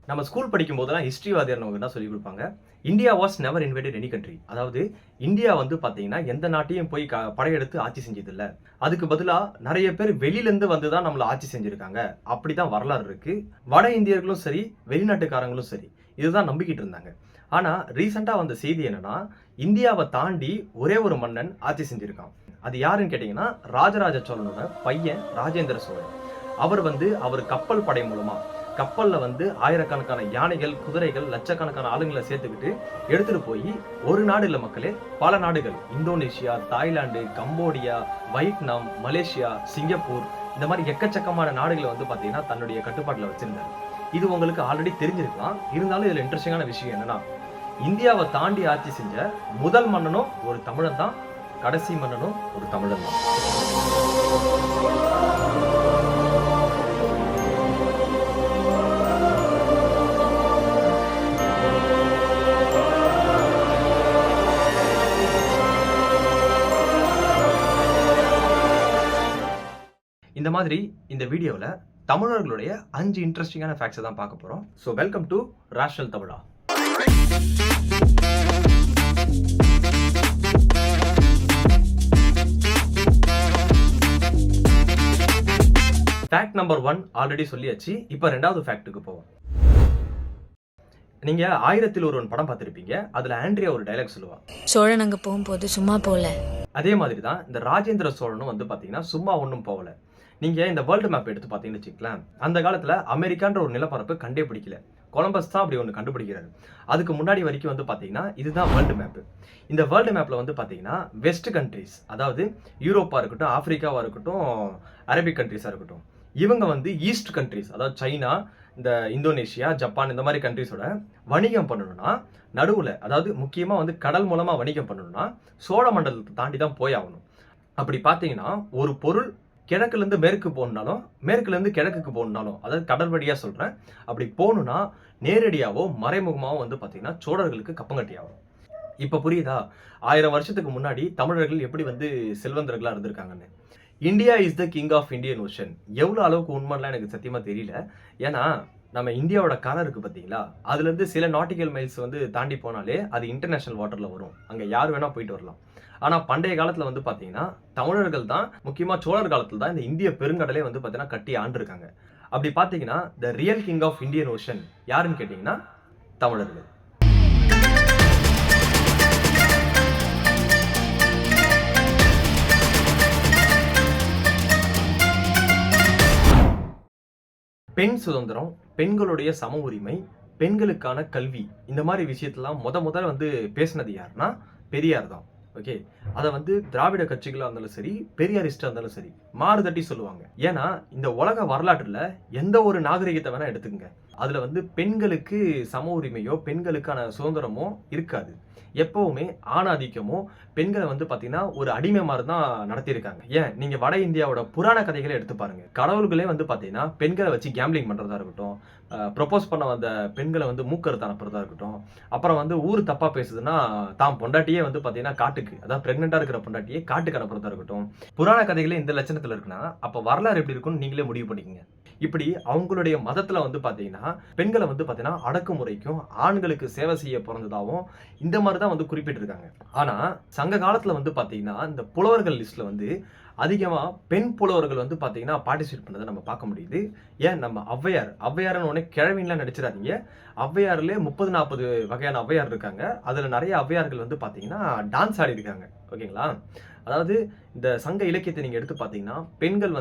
நம்ம ஸ்கூல் படிக்கும் போதெல்லாம் ஹிஸ்ட்ரி வாத்தியார் நமக்கு என்ன சொல்லிக் கொடுப்பாங்க, India was never invaded any country. அதாவது இந்தியா வந்து பார்த்தீங்கன்னா எந்த நாட்டையும் போய் படையெடுத்து ஆட்சி செஞ்சதில்ல. அதுக்கு பதிலா நிறைய பேர் வெளியிலேருந்து வந்து தான் நம்மள ஆட்சி செஞ்சிருக்காங்க. அப்படிதான் வரலாறு இருக்கு. வட இந்தியர்களும் சரி, வெளிநாட்டுக்காரங்களும் சரி, இதுதான் நம்பிக்கிட்டு இருந்தாங்க. ஆனா ரீசெண்டா வந்த செய்தி என்னன்னா, இந்தியாவை தாண்டி ஒரே ஒரு மன்னன் ஆட்சி செஞ்சிருக்கான். அது யாருன்னு கேட்டீங்கன்னா, ராஜராஜ சோழனோட பையன் ராஜேந்திர சோழன். அவர் கப்பல் படை மூலமா கப்பல்ல ஆயிரக்கணக்கான யானைகள், குதிரைகள், லட்சக்கணக்கான ஆளுங்களை சேர்த்துக்கிட்டு எடுத்துட்டு போய் ஒரு நாடு இல்ல மக்களே, பல நாடுகள், Indonesia, Thailand, Cambodia, Vietnam, Malaysia, Singapore, இந்த மாதிரி எக்கச்சக்கமான நாடுகளை பாத்தீங்கன்னா தன்னுடைய கட்டுப்பாட்டுல வச்சிருந்தாரு. இது உங்களுக்கு ஆல்ரெடி தெரிஞ்சிருக்கலாம். இருந்தாலும் இதுல இன்ட்ரெஸ்டிங்கான விஷயம் என்னன்னா, இந்தியாவை தாண்டி ஆட்சி செஞ்ச முதல் மன்னனும் ஒரு தமிழன் தான், கடைசி மன்னனும் ஒரு தமிழன் தான். இந்த மாதிரி இந்த வீடியோல தமிழர்களுடைய 5 இன்ட்ரெஸ்டிங்கான ஃபேக்ட்ஸ் தான் பார்க்க போறோம். So welcome to ராஷனல் Tamizha. Fact number 1 already சொல்லியாச்சு. இப்போ ரெண்டாவது ஃபேக்ட்டுக்கு போவோம். நீங்க 1000ல் ஒருவன் படம் பார்த்திருப்பீங்க. அதுல ஆண்ட்ரியா ஒரு டயலாக் சொல்லுவா, சோழன் அங்க போகும்போது சும்மா போல. அதே மாதிரி தான் இந்த ராஜேந்திர சோழனும் பாத்தீங்கன்னா சும்மா ஒன்றும் போகல. நீங்க இந்த வேர்ல்டு மேப் எடுத்து பாத்தீங்கன்னு வச்சுக்கலாம், அந்த காலத்துல அமெரிக்கான்ற ஒரு நிலப்பரப்பு கண்டே பிடிக்கல. கொலம்பஸ் தான் அப்படி ஒன்று கண்டுபிடிக்கிறாரு. அதுக்கு முன்னாடி வரைக்கும் பாத்தீங்கன்னா இதுதான் வேர்ல்டு மேப். இந்த வேர்ல்டு மேப்ல பாத்தீங்கன்னா வெஸ்ட் கண்ட்ரிஸ், அதாவது யூரோப்பா இருக்கட்டும், ஆப்பிரிக்காவா இருக்கட்டும், அரபிக் கண்ட்ரிஸா இருக்கட்டும், இவங்க ஈஸ்ட் கண்ட்ரிஸ், அதாவது சைனா, இந்த இந்தோனேஷியா, ஜப்பான், இந்த மாதிரி கண்ட்ரிஸோட வணிகம் பண்ணணும்னா நடுவுல, அதாவது முக்கியமா கடல் மூலமா வணிகம் பண்ணணும்னா சோழ மண்டலத்தை தாண்டி தான் போய் ஆகணும். அப்படி பாத்தீங்கன்னா ஒரு பொருள் கிழக்குல இருந்து மேற்கு போகணும்னாலும், மேற்குல இருந்து கிழக்குக்கு போகணும்னாலும், அதாவது கடல் வழியா சொல்றேன், அப்படி போகணும்னா நேரடியாவோ மறைமுகமாவோ பாத்தீங்கன்னா சோழர்களுக்கு கப்பங்கட்டியாகும். இப்ப புரியுதா 1000 வருஷத்துக்கு முன்னாடி தமிழர்கள் எப்படி செல்வந்தர்களா இருந்திருக்காங்கன்னு. India is the king of Indian Ocean. எவ்வளவு அளவுக்கு உண்மைலாம் எனக்கு சத்தியமா தெரியல. ஏன்னா நம்ம இந்தியாவோட கரை இருக்கு பாத்தீங்களா, அதுல இருந்து சில நாட்டிக்கல் மைல்ஸ் தாண்டி போனாலே அது இன்டர்நேஷனல் வாட்டர்ல வரும். அங்க யார் வேணா போயிட்டு வரலாம். ஆனா பண்டைய காலத்துல பாத்தீங்கன்னா தமிழர்கள் தான், முக்கியமா சோழர் காலத்துல தான் இந்த இந்திய பெருங்கடலே பாத்தீங்கன்னா கட்டி ஆண்டிருக்காங்க. அப்படி பாத்தீங்கன்னா the real king of Indian ocean யாருன்னு கேட்டீங்கன்னா தமிழர்கள். பெண் சுதந்திரம், பெண்களுடைய சம உரிமை, பெண்களுக்கான கல்வி, இந்த மாதிரி விஷயத்தெல்லாம் முதல்ல பேசினது யாருன்னா பெரியார் தான். ஓகே, அதை திராவிட கட்சிகளா இருந்தாலும் சரி, பெரியாரிஸ்டா இருந்தாலும் சரி மாறுதட்டி சொல்லுவாங்க. ஏன்னா இந்த உலக வரலாற்றுல எந்த ஒரு நாகரிகத்தை வேணா எடுத்துக்கங்க, அதுல பெண்களுக்கு சம உரிமையோ பெண்களுக்கான சுதந்திரமோ இருக்காது. எப்பவுமே ஆணாதிக்கமோ பெண்களை பாத்தீங்கன்னா ஒரு அடிமை மாதிரி தான் நடத்தியிருக்காங்க. ஏன் நீங்க வட இந்தியாவோட புராண கதைகளை எடுத்து பாருங்க. கடவுள்களே பாத்தீங்கன்னா பெண்களை வச்சு கேம்பிளிங் பண்றதா இருக்கட்டும், ப்ரொபோஸ் பண்ண வந்த பெண்களை மூக்கறுத்து அனுப்புறதா இருக்கட்டும், அப்புறம் ஊர் தப்பா பேசுதுன்னா தாம் பொண்டாட்டியே பாத்தீங்கன்னா காட்டுக்கு, அதாவது பிரெக்னெண்டா இருக்கிற பொண்டாட்டியே காட்டுக்கு அனுப்புறதா இருக்கட்டும். புராண கதைகளே இந்த லட்சணத்துல இருக்குன்னா அப்ப வரலாறு எப்படி இருக்குன்னு நீங்களே முடிவு பண்ணிக்கங்க. இப்படி அவங்களுடைய மதத்துல பாத்தீங்கன்னா பெண்களை பாத்தீங்கன்னா அடக்குமுறைக்கும் ஆண்களுக்கு சேவை செய்ய பிறந்ததாகவும் இந்த மாதிரி தான் குறிப்பிட்டிருக்காங்க. ஆனா சங்க காலத்துல பாத்தீங்கன்னா இந்த புலவர்கள் லிஸ்ட்ல அதிகமா பெண் புலவர்கள் பாத்தீங்கன்னா பார்ட்டிசிபேட் பண்ணதை நம்ம பார்க்க முடியுது. ஏன் நம்ம ஔவையார்னு உடனே கிழவின்லாம் நடிச்சிடாதீங்க. ஔவையார்ல 30-40 வகையான ஔவையார் இருக்காங்க. அதுல நிறைய ஔவையார்கள் பாத்தீங்கன்னா டான்ஸ் ஆடி இருக்காங்க. ஓகேங்களா, அதாவது இந்த சங்க இலக்கியத்தை நீங்க எடுத்து பாத்தீங்கன்னா பெண்கள்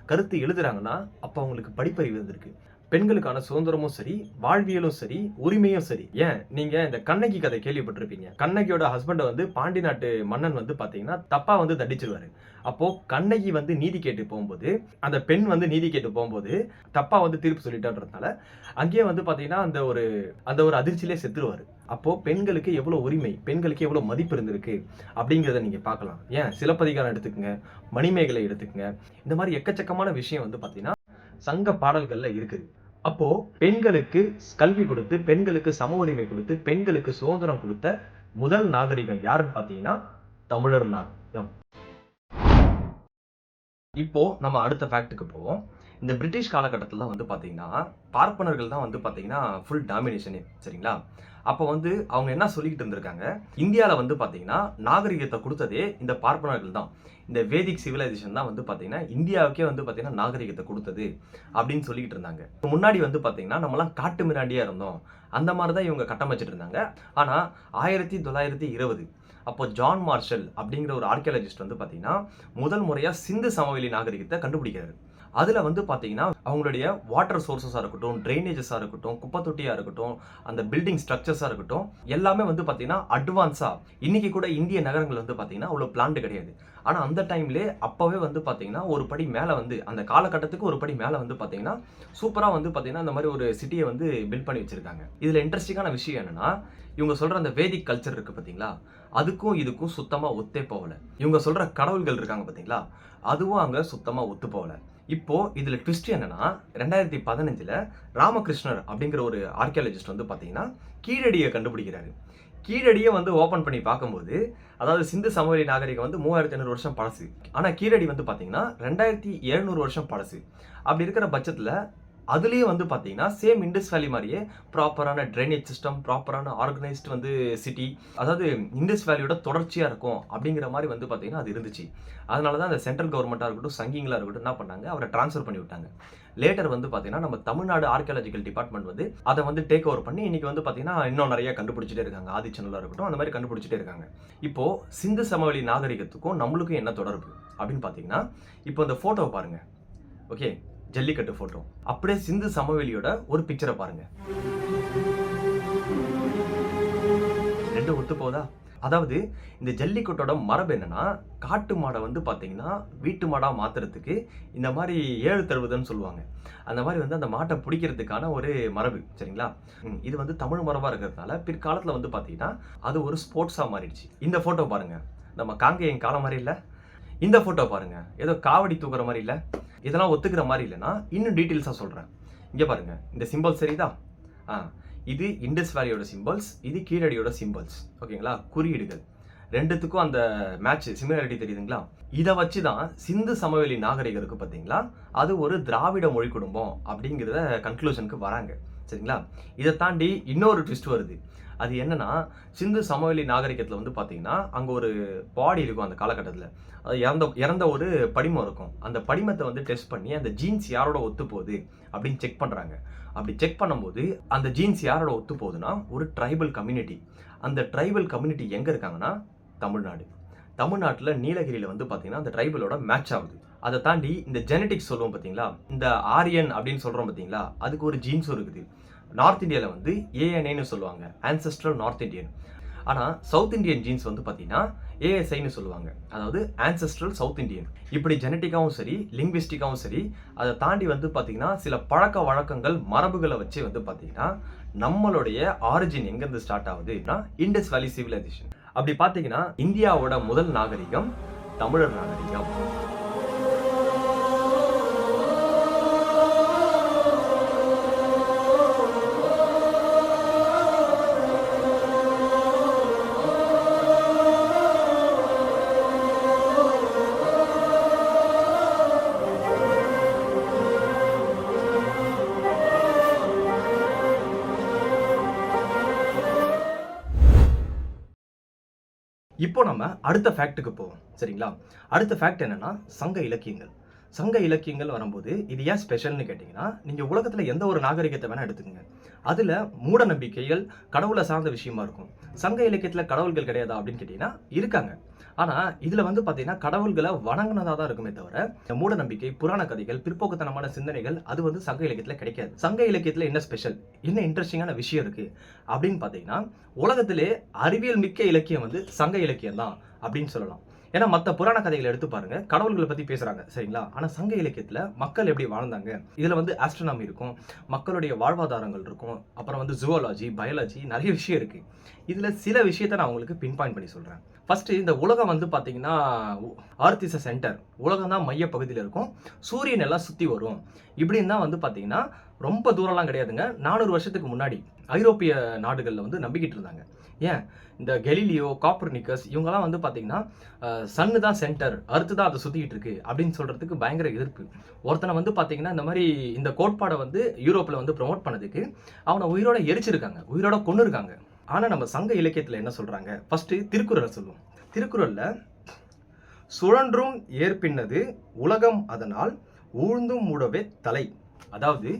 கருத்து எழுதுறாங்கன்னா அப்ப அவங்களுக்கு படிப்பறிவு இருந்திருக்கு. பெண்களுக்கான சுதந்திரமும் சரி, வாழ்வியலும் சரி, உரிமையும் சரி. ஏன் நீங்க இந்த கண்ணகி கதை கேள்விப்பட்டிருப்பீங்க. கண்ணகியோட ஹஸ்பண்ட் பாண்டி நாட்டு மன்னன் பாத்தீங்கன்னா தப்பா தண்டிச்சிருவாரு. அப்போ கண்ணகி நீதி கேட்டு போகும்போது, அந்த பெண் நீதி கேட்டு போகும்போது தப்பா தீர்ப்பு சொல்லிட்டான்றதுனால அங்கேயே பாத்தீங்கன்னா அந்த ஒரு அதிர்ச்சியிலே செத்துருவாரு. அப்போ பெண்களுக்கு எவ்வளவு உரிமை, பெண்களுக்கு எவ்வளவு மதிப்பு இருந்திருக்கு அப்படிங்கிறத நீங்க பார்க்கலாம். ஏன் சிலப்பதிகாரம் எடுத்துக்கங்க, மணிமேகலை எடுத்துக்கங்க, இந்த மாதிரி எக்கச்சக்கமான விஷயம் பாத்தீங்கன்னா சங்க பாடல்கள்ல இருக்குது. அப்போ பெண்களுக்கு கல்வி கொடுத்து, பெண்களுக்கு சம உரிமை கொடுத்து, பெண்களுக்கு சுதந்திரம் கொடுத்த முதல் நாகரிகம் யாருன்னு பாத்தீங்கன்னா தமிழர் நாகரிகம். இப்போ நம்ம அடுத்த ஃபேக்ட்டுக்கு போவோம். இந்த பிரிட்டிஷ் காலகட்டத்துல வந்து பார்த்தீங்கன்னா, பார்ப்பனர்கள் தான் வந்து பார்த்தீங்கன்னா, ஃபுல் டாமினேஷனே சரிங்களா? அப்போ வந்து அவங்க என்ன சொல்லிக்கிட்டு இருந்திருக்காங்க, இந்தியால வந்து பார்த்தீங்கன்னா, நாகரிகத்த குடுத்ததே இந்த பார்ப்பனர்கள் தான். இந்த வேதிக் சிவிலைசேஷன் தான் வந்து பார்த்தீங்கன்னா, இந்தியாவுக்கே வந்து பார்த்தீங்கன்னா, நாகரிகத்த குடுத்தது அப்படின்னு சொல்லிக்கிட்டு இருந்தாங்க. முன்னாடி வந்து பார்த்தீங்கன்னா, நம்மலாம் காட்டு மிராண்டியா இருந்தோம். அந்த மாரி தான் இவங்க கட்டமைச்சுட்டு இருந்தாங்க. ஆனா 1920 அப்போ ஜான் மார்ஷல் அப்படிங்கிற ஒரு ஆர்க்கியாலஜிஸ்ட் வந்து பார்த்தீங்கன்னா, முதல் முறையா சிந்து சமவெளி நாகரிகத்த கண்டுபிடிக்கிறாரு. அதுல வந்து பார்த்தீங்கன்னா, அவங்களுடைய வாட்டர் சோர்ஸஸா இருக்கட்டும், ட்ரெயினேஜஸா இருக்கட்டும், குப்பை தொட்டியா இருக்கட்டும், அந்த பில்டிங் ஸ்ட்ரக்சர்ஸா இருக்கட்டும், எல்லாமே வந்து பார்த்தீங்கன்னா, அட்வான்ஸா இன்னைக்கு கூட இந்திய நகரங்கள் வந்து பார்த்தீங்கன்னா, அவ்வளோ பிளான்ட் கிடையாது. ஆனா அந்த டைம்லயே அப்பவே வந்து பார்த்தீங்கன்னா, ஒரு படி மேல வந்து அந்த காலகட்டத்துக்கு ஒரு படி மேல வந்து பார்த்தீங்கன்னா, சூப்பரா வந்து பார்த்தீங்கன்னா, இந்த மாரி ஒரு சிட்டிய வந்து பில்ட் பண்ணி வச்சிருக்காங்க. இதுல இன்ட்ரஸ்டிங்கான விஷயம் என்னன்னா, இவங்க சொல்ற அந்த வேதிக் கல்ச்சர் இருக்கு பார்த்தீங்களா, அதுக்கும் இதுக்கும் சுத்தமா ஒத்தே போகல. இவங்க சொல்ற கடவுள்கள் இருக்காங்க பார்த்தீங்களா, அதுவும் அங்க சுத்தமா ஒத்து போகல. இப்போ இதுல ட்விஸ்ட் என்னன்னா 2015ல ராமகிருஷ்ணர் அப்படிங்கிற ஒரு ஆர்க்கியாலஜிஸ்ட் வந்து பாத்தீங்கன்னா கீழடியை கண்டுபிடிக்கிறாரு. கீழடியை வந்து ஓபன் பண்ணி பார்க்கும்போது, அதாவது சிந்து சமவெளி நாகரிகம் வந்து 3500 வருஷம் பழசு. ஆனா கீழடி வந்து பாத்தீங்கன்னா 2700 வருஷம் பழசு. அப்படி இருக்கிற பட்சத்துல அதுலயே வந்து பாத்தீங்கன்னா சேம் இண்டஸ் வேலி மாதிரியே ப்ராப்பரான ட்ரைனேஜ் சிஸ்டம், ப்ராப்பரான ஆர்கனைஸ்ட் வந்து சிட்டி, அதாவது இண்டஸ் வேலியோட தொடர்ச்சியா இருக்கும் அப்படிங்கிற மாதிரி வந்து பாத்தீங்கன்னா அது இருந்துச்சு. அதனால தான் அந்த சென்ட்ரல் கவர்மெண்ட்டாக இருக்கட்டும், சங்கிங்களா இருக்கட்டும் என்ன பண்ணாங்க, அவரை ட்ரான்ஸ்ஃபர் பண்ணி விட்டாங்க. லேட்டர் வந்து பாத்தீங்கன்னா நம்ம தமிழ்நாடு ஆர்க்கியாலஜிக்கல் டிபார்ட்மெண்ட் வந்து அதை வந்து டேக் ஓவர் பண்ணி இன்னைக்கு வந்து பாத்தீங்கன்னா இன்னும் நிறைய கண்டுபிடிச்சிட்டே இருக்காங்க. ஆதிச்சநல்லா இருக்கட்டும், அந்த மாதிரி கண்டுபிடிச்சிட்டே இருக்காங்க. இப்போ சிந்து சமவெளி நாகரிகத்துக்கும் நம்மளுக்கும் என்ன தொடர்பு அப்படின்னு பாத்தீங்கன்னா, இப்போ இந்த போட்டோவை பாருங்க. Okay, jallikattu photo. அப்படியே சிந்து சமவெளியோட ஒரு பிக்சரை பாருங்க. ரெண்டும் ஒத்து போதா? அதாவது இந்த ஜல்லிக்கட்டோட மரபு என்னன்னா, காட்டு மாடை வந்து பாத்தீங்கன்னா வீட்டு மாடா மாத்துறதுக்கு இந்த மாதிரி ஏறு தழுவுதல்னு சொல்லுவாங்க. அந்த மாதிரி வந்து அந்த மாட்டை பிடிக்கிறதுக்கான ஒரு மரபு சரிங்களா? இது வந்து தமிழ் மரபா இருக்கிறதுனால பிற்காலத்துல வந்து பாத்தீங்கன்னா அது ஒரு ஸ்போர்ட்ஸா மாறிடுச்சு. இந்த போட்டோ பாருங்க, நம்ம காங்கேயம் காளை மாதிரி இல்ல. இந்த போட்டோ பாருங்க, ஏதோ காவடி தூக்குற மாதிரி இல்ல. இதெல்லாம் ஒத்துக்கிற மாதிரி இல்லைன்னா இன்னும் டீட்டெயில்ஸா சொல்றேன். இங்க பாருங்க, இந்த சிம்பல் சரிதா? இது இண்டஸ் வேலியோட சிம்பல்ஸ், இது கீழடியோட சிம்பல்ஸ். ஓகேங்களா? குறியீடுகள் ரெண்டுத்துக்கும் அந்த மேட்ச் சிமிலாரிட்டி தெரியுதுங்களா? இதை வச்சு தான் சிந்து சமவெளி நாகரிகம் இருக்கு பார்த்தீங்களா, அது ஒரு திராவிட மொழி குடும்பம் அப்படிங்கிறத கன்க்ளூஷனுக்கு வராங்க சரிங்களா? இதை தாண்டி இன்னொரு ட்விஸ்ட் வருது. அது என்னன்னா, சிந்து சமவெளி நாகரிகத்தில் வந்து பார்த்தீங்கன்னா அங்கே ஒரு பாடி இருக்கும். அந்த காலகட்டத்தில் அது இறந்த ஒரு படிமம் இருக்கும். அந்த படிமத்தை வந்து டெஸ்ட் பண்ணி அந்த ஜீன்ஸ் யாரோட ஒத்து போகுது அப்படின்னு செக் பண்ணுறாங்க. அப்படி செக் பண்ணும்போது அந்த ஜீன்ஸ் யாரோட ஒத்து போகுதுன்னா ஒரு ட்ரைபல் கம்யூனிட்டி. அந்த ட்ரைபல் கம்யூனிட்டி எங்கே இருக்காங்கன்னா தமிழ்நாடு. தமிழ்நாட்டில் நீலகிரியில் வந்து பார்த்தீங்கன்னா அந்த ட்ரைபலோட மேட்ச் ஆகுது. அதை தாண்டி இந்த ஜெனட்டிக்ஸ் சொல்லுவோம் பார்த்தீங்களா, இந்த ஆரியன் அப்படின்னு சொல்கிறோம் பார்த்தீங்களா, அதுக்கு ஒரு ஜீன்ஸும் இருக்குது. நார்த் இந்தியாவில் வந்து ஏஎன்ஏன்னு சொல்லுவாங்க, ஆன்செஸ்ட்ரல் நார்த் இந்தியன். ஆனால் சவுத் இந்தியன் ஜீன்ஸ் வந்து பார்த்தீங்கன்னா ஏஎஸ்ஐன்னு சொல்லுவாங்க, அதாவது ஆன்செஸ்ட்ரல் சவுத் இந்தியன். இப்படி ஜெனட்டிக்காவும் சரி, லிங்குவிஸ்டிக்காவும் சரி, அதை தாண்டி வந்து பார்த்தீங்கன்னா சில பழக்க வழக்கங்கள் மரபுகளை வச்சு வந்து பார்த்தீங்கன்னா நம்மளுடைய ஆரிஜின் எங்கேருந்து ஸ்டார்ட் ஆகுதுன்னா இண்டஸ் வேலி சிவிலைசேஷன். அப்படி பார்த்தீங்கன்னா இந்தியாவோட முதல் நாகரிகம் தமிழர் நாகரிகம். இப்போ நம்ம அடுத்த ஃபேக்ட்டுக்கு போவோம் சரிங்களா? அடுத்த ஃபேக்ட் என்னன்னா சங்க இலக்கியங்கள். சங்க இலக்கியங்கள் வரும்போது இது ஏன் ஸ்பெஷல்னு கேட்டிங்கன்னா, நீங்கள் உலகத்தில் எந்த ஒரு நாகரிகத்தை வேணால் எடுத்துக்கங்க, அதில் மூட நம்பிக்கைகள் கடவுளை சார்ந்த விஷயமா இருக்கும். சங்க இலக்கியத்தில் கடவுள்கள் கிடையாதா அப்படின்னு கேட்டிங்கன்னா இருக்காங்க. ஆனால் இதில் வந்து பார்த்தீங்கன்னா கடவுள்களை வணங்கினதாக தான் இருக்குமே தவிர இந்த மூட நம்பிக்கை, புராண கதைகள், பிற்போக்குத்தனமான சிந்தனைகள் அது வந்து சங்க இலக்கியத்தில் கிடைக்காது. சங்க இலக்கியத்தில் என்ன ஸ்பெஷல், என்ன இன்ட்ரெஸ்டிங்கான விஷயம் இருக்குது அப்படின்னு பார்த்தீங்கன்னா, உலகத்திலே அறிவியல் மிக்க இலக்கியம் வந்து சங்க இலக்கியம் தான் அப்படின்னு சொல்லலாம். ஏன்னா மற்ற புராண கதைகளை எடுத்து பாருங்க, கடவுள்களை பத்தி பேசுறாங்க சரிங்களா? ஆனா சங்க இலக்கியத்துல மக்கள் எப்படி வாழ்ந்தாங்க, இதுல வந்து ஆஸ்ட்ரோனாமி இருக்கும், மக்களுடைய வாழ்வாதாரங்கள் இருக்கும், அப்புறம் வந்து ஜுவாலஜி, பயாலஜி, நிறைய விஷயம் இருக்கு. இதுல சில விஷயத்தை நான் உங்களுக்கு பின் பாயிண்ட் பண்ணி சொல்றேன். ஃபர்ஸ்ட், இந்த உலகம் வந்து பாத்தீங்கன்னா அர்த் இஸ் அ சென்டர், உலகம் தான் மைய பகுதியில் இருக்கும், சூரியன் எல்லாம் சுத்தி வரும் இப்படின்னு தான் வந்து பாத்தீங்கன்னா ரொம்ப தூரம்லாம் கிடையாதுங்க. 400 வருஷத்துக்கு முன்னாடி ஐரோப்பிய நாடுகள்ல வந்து நம்பிக்கிட்டு இருந்தாங்க. ஏன் இந்த கெலிலியோ, காப்பர்னிக்கஸ் இவங்கலாம் வந்து பார்த்தீங்கன்னா, சன்னு தான் சென்டர், அர்த் தான் அதை சுத்திக்கிட்டு இருக்கு அப்படின்னு சொல்றதுக்கு பயங்கர எதிர்ப்பு. ஒருத்தனை வந்து பார்த்தீங்கன்னா, இந்த மாரி இந்த கோட்பாட வந்து யூரோப்ல வந்து ப்ரமோட் பண்ணதுக்கு அவன உயிரோட எரிச்சிருக்காங்க. உயிரோட கொன்னுருக்காங்க. ஆனா நம்ம சங்க இலக்கியத்துல என்ன சொல்றாங்க? ஃபர்ஸ்ட் திருக்குறளை சொல்லுவோம். திருக்குறள்ல சுழன்றும் ஏற்பின்னது உலகம் அதனால் ஊழ்ந்தும் மூடவே தலை. அதாவது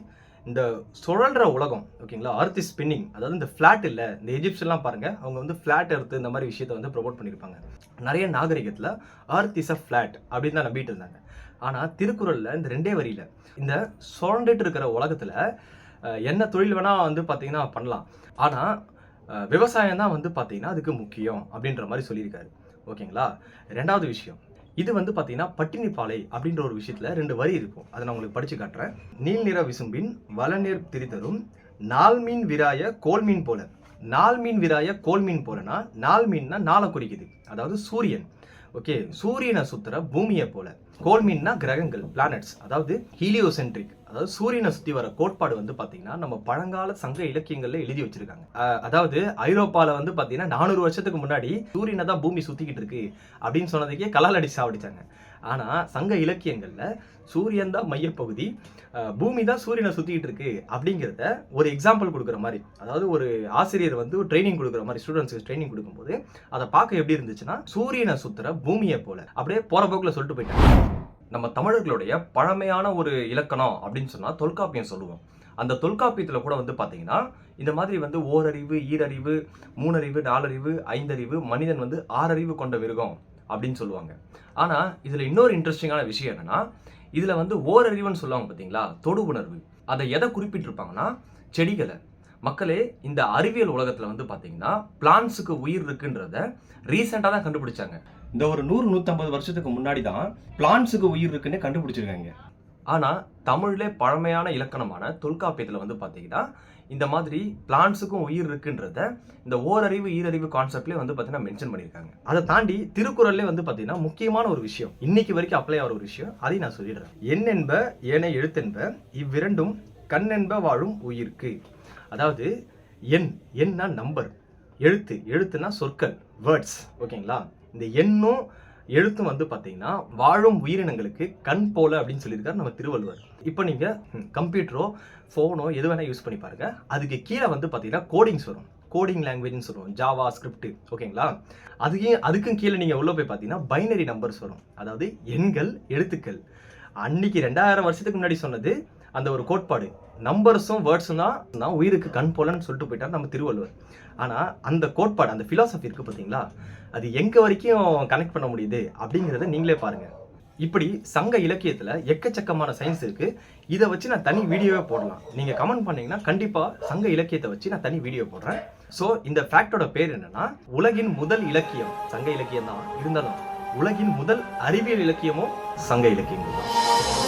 இந்த சுழல்ற உலகம், ஓகேங்களா, அர்த் இஸ் ஸ்பின்னிங், அதாவது இந்த ஃபிளாட் இல்லை, இந்த எஜிப்ஸ் எல்லாம் பாருங்க, அவங்க வந்து ஃபிளாட் எர்த் இந்த மாதிரி விஷயத்தை வந்து ப்ரொமோட் பண்ணியிருப்பாங்க. நிறைய நாகரிகத்தில் அர்த் இஸ் அ ஃபிளாட் அப்படின்னு தான் நம்பிட்டு இருந்தாங்க. ஆனால் திருக்குறளில் இந்த 2 வரியில இந்த சுழண்டுட்டு இருக்கிற உலகத்தில் என்ன தொழில் வேணால் வந்து பார்த்தீங்கன்னா பண்ணலாம், ஆனால் விவசாயம் தான் வந்து பார்த்தீங்கன்னா அதுக்கு முக்கியம் அப்படின்ற மாதிரி சொல்லியிருக்காரு. ஓகேங்களா. 2வது விஷயம், இது வந்து பார்த்தீங்கன்னா பட்டினிப்பாலை அப்படின்ற ஒரு விஷயத்துல 2 வரி இருக்கும். அதை நான் உங்களுக்கு படிச்சு காட்டுறேன். நீல் நிற விசும்பின் வளநீர் திரிதரும் நாள்மீன் விராய கோல்மீன் போல. நாள்மீன் விராய கோல்மீன் போலனா, நாள்மீன்னா நாளை குறிக்குது, அதாவது சூரியன். ஓகே, சூரியனை சுத்துற பூமியை போல. கோல்மீன்னா கிரகங்கள், பிளானட்ஸ், அதாவது ஹீலியோசென்ட்ரிக், அதாவது சூரியனை சுத்தி வர கோட்பாடு வந்து பாத்தீங்கன்னா நம்ம பழங்கால சங்க இலக்கியங்கள்ல எழுதி வச்சிருக்காங்க. அதாவது ஐரோப்பால வந்து பாத்தீங்கன்னா 400 வருஷத்துக்கு முன்னாடி சூரியனை தான் பூமி சுத்திக்கிட்டு இருக்கு அப்படின்னு சொன்னதுக்கே கலால் அடி சாவடிச்சாங்க. ஆனா சங்க இலக்கியங்கள்ல சூரியன் தான் மையப்பகுதி, பூமி தான் சூரியனை சுத்திக்கிட்டு இருக்கு அப்படிங்கிறத ஒரு எக்ஸாம்பிள் கொடுக்குற மாதிரி, அதாவது ஒரு ஆசிரியர் வந்து ட்ரைனிங் கொடுக்குற மாதிரி ஸ்டூடெண்ட்ஸ்க்கு ட்ரைனிங் கொடுக்கும்போது அதை பார்க்க எப்படி இருந்துச்சுன்னா, சூரியனை சுத்துற பூமியை போல அப்படியே போற போக்குல சொல்லிட்டு போயிட்டாங்க. நம்ம தமிழர்களுடைய பழமையான ஒரு இலக்கணம் அப்படின்னு சொன்னா தொல்காப்பியம் சொல்லுவோம். அந்த தொல்காப்பியத்துல கூட வந்து பாத்தீங்கன்னா இந்த மாதிரி வந்து ஓரறிவு, ஈரறிவு, 3 அறிவு, 4 அறிவு, 5 அறிவு, மனிதன் வந்து 6 அறிவு கொண்ட மிருகம் அப்படின்னு சொல்லுவாங்க. ஆனா இதுல இன்னொரு இன்ட்ரெஸ்டிங்கான விஷயம் என்னன்னா, இதுல வந்து ஓரறிவுன்னு சொல்லுவாங்க பாத்தீங்களா, தொடு உணர்வு. அதை எதை குறிப்பிட்டிருப்பாங்கன்னா செடிகளை. மக்களே, இந்த அறிவியல் உலகத்துல வந்து பாத்தீங்கன்னா பிளான்ட்ஸுக்கு உயிர் இருக்குன்றத ரீசெண்டா தான் கண்டுபிடிச்சாங்க. இந்த ஒரு 100-150 வருஷத்துக்கு முன்னாடி தான் பிளான்ட்ஸுக்கு உயிர் இருக்குன்னு கண்டுபிடிச்சிருக்காங்க. ஆனா தமிழ்ல பழமையான இலக்கணமான தொல்காப்பியத்துல வந்து பாத்தீங்கன்னா இந்த மாதிரி பிளான்ட்ஸுக்கும் உயிர் இருக்குன்றத இந்த ஓரறிவு, ஈரறிவு கான்செப்ட்லேயே வந்து பார்த்தீங்கன்னா மென்ஷன் பண்ணியிருக்காங்க. அதை தாண்டி திருக்குறள்லேயே வந்து பார்த்தீங்கன்னா முக்கியமான ஒரு விஷயம், இன்னைக்கு வரைக்கும் அப்ளை ஆகிற ஒரு விஷயம், அதையும் நான் சொல்லிடுறேன். எண் என்ப ஏனை எழுத்தென்ப இவ்விரண்டும் கண் என்ப வாழும் உயிர்க்கு. அதாவது எண்ணா நம்பர், எழுத்துனா சொற்கள், வேர்ட்ஸ். ஓகேங்களா. இந்த எண்ணும் எழுத்தும் வந்து பார்த்தீங்கன்னா வாழும் உயிரினங்களுக்கு கண் போல அப்படின்னு சொல்லியிருக்காரு நம்ம திருவள்ளுவர். இப்போ நீங்க கம்ப்யூட்டரோ ஃபோனோ எது வேணா யூஸ் பண்ணி பாருங்க, அதுக்கு கீழே வந்து பார்த்தீங்கன்னா கோடிங்ஸ் வரும். கோடிங் லாங்குவேஜ்னு சொல்லுவோம், ஜாவா ஸ்கிரிப்ட். ஓகேங்களா. அதுக்கும் கீழே நீங்க உள்ள போய் பார்த்தீங்கன்னா பைனரி நம்பர்ஸ் வரும், அதாவது எண்கள், எழுத்துக்கள். அன்னைக்கு 2000 வருஷத்துக்கு முன்னாடி சொன்னது அந்த ஒரு கோட்பாடு, நம்பர்ஸும் வேர்ட்ஸும் தான் உயிருக்கு கண் போலன்னு சொல்லிட்டு போயிட்டார் நம்ம திருவள்ளுவர். ஆனா அந்த கோட்பாடு, அந்த பிலாசபி இருக்கு பார்த்தீங்களா, அது எங்க வரைக்கும் கனெக்ட் பண்ண முடியுது அப்படிங்கிறத நீங்களே பாருங்க. இப்படி சங்க இலக்கியத்துல எக்கச்சக்கமான சயின்ஸ் இருக்கு. இதை வச்சு நான் தனி வீடியோவே போடலாம். நீங்க கமெண்ட் பண்ணீங்கன்னா கண்டிப்பா சங்க இலக்கியத்தை வச்சு நான் தனி வீடியோ போடுறேன். ஸோ இந்த ஃபேக்டோட பேர் என்னன்னா, உலகின் முதல் இலக்கியம் சங்க இலக்கியம் தான். இருந்தாலும் உலகின் முதல் அறிவியல் இலக்கியமும் சங்க இலக்கியம் தான்.